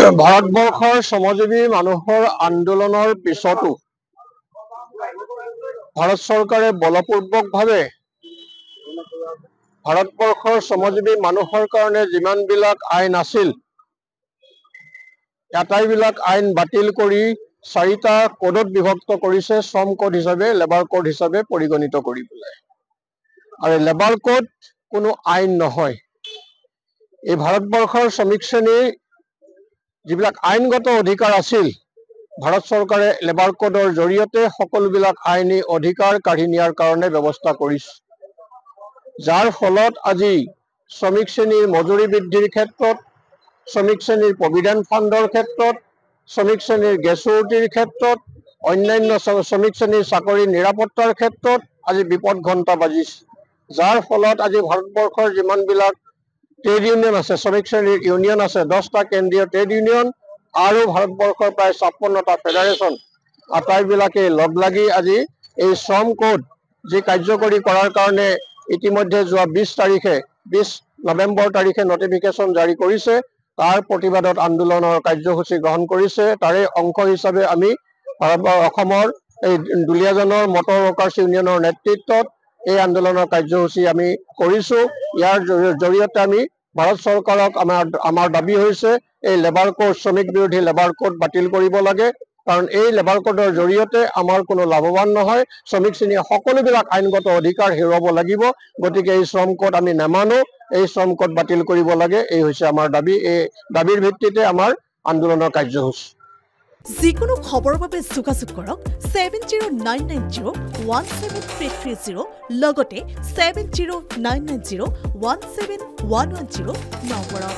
ভাৰতবৰ্ষৰ শ্ৰমজীৱী মানুহৰ আন্দোলনৰ পিছতো ভাৰত চৰকাৰে বলপূৰ্বকভাৱে ভাৰতবৰ্ষৰ শ্ৰমজীৱী মানুহৰ কাৰণে যিমানবিলাক আইন আছিল আটাইবিলাক আইন বাতিল কৰি 4টা কোডত বিভক্ত কৰিছে। শ্ৰম কোড হিচাপে, লেবাৰ কোড হিচাপে পৰিগণিত কৰি পেলাই। আৰু লেবাৰ কোড কোনো আইন নহয়। এই ভাৰতবৰ্ষৰ শ্ৰমিক শ্ৰেণীৰ যিবিলাক আইনগত অধিকাৰ আছিল, ভাৰত চৰকাৰে লেবাৰ কোডৰ জৰিয়তে সকলোবিলাক আইনী অধিকাৰ কাঢ়ি নিয়াৰ কাৰণে ব্যৱস্থা কৰিছে। যাৰ ফলত আজি শ্ৰমিক শ্ৰেণীৰ মজুৰি বৃদ্ধিৰ ক্ষেত্ৰত, শ্ৰমিক শ্ৰেণীৰ প্ৰভিডেণ্ট ফাণ্ডৰ ক্ষেত্ৰত, শ্ৰমিক শ্ৰেণীৰ গ্ৰেচুইটিৰ ক্ষেত্ৰত, অন্যান্য শ্ৰমিক শ্ৰেণীৰ চাকৰি নিৰাপত্তাৰ ক্ষেত্ৰত আজি বিপদ ঘণ্টা বাজিছে। যাৰ ফলত আজি ভাৰতবৰ্ষৰ যিমানবিলাক ট্ৰেড ইউনিয়ন আছে, শ্ৰমিক শ্ৰেণীৰ ইউনিয়ন আছে, 10টা কেন্দ্ৰীয় ট্ৰেড ইউনিয়ন আৰু ভাৰতবৰ্ষৰ প্ৰায় 56টা ফেডাৰেশ্যন, আটাইবিলাকে লগ লাগি আজি এই শ্ৰম কোড যি কাৰ্যকৰী কৰাৰ কাৰণে ইতিমধ্যে যোৱা 20 নৱেম্বৰ তাৰিখে নটিফিকেশ্যন জাৰি কৰিছে। তাৰ প্ৰতিবাদত আন্দোলনৰ কাৰ্যসূচী গ্ৰহণ কৰিছে। তাৰে অংশ হিচাপে আমি অসমৰ এই দুলীয়াজানৰ মটৰ ৱৰ্কাৰ্ছ ইউনিয়নৰ নেতৃত্বত এই আন্দোলনৰ কাৰ্যসূচী আমি কৰিছোঁ। ইয়াৰ জৰিয়তে আমি ভাৰত চৰকাৰক আমাৰ দাবী হৈছে এই লেবাৰ কোড, শ্ৰমিক বিৰোধী লেবাৰ কোড বাতিল কৰিব লাগে। কাৰণ এই লেবাৰ কোডৰ জৰিয়তে আমাৰ কোনো লাভৱান নহয়। শ্ৰমিক শ্ৰেণীয়ে সকলোবিলাক আইনগত অধিকাৰ হেৰুৱাব লাগিব। গতিকে এই শ্ৰম কোড আমি নামানো, এই শ্ৰম কোড বাতিল কৰিব লাগে। এই হৈছে আমাৰ দাবী। এই দাবীৰ ভিত্তিতে আমাৰ আন্দোলনৰ কাৰ্যসূচী। যিকোনো খবৰৰ বাবে যোগাযোগ কৰক 7099017330 লগতে 7099017110 নম্বৰত।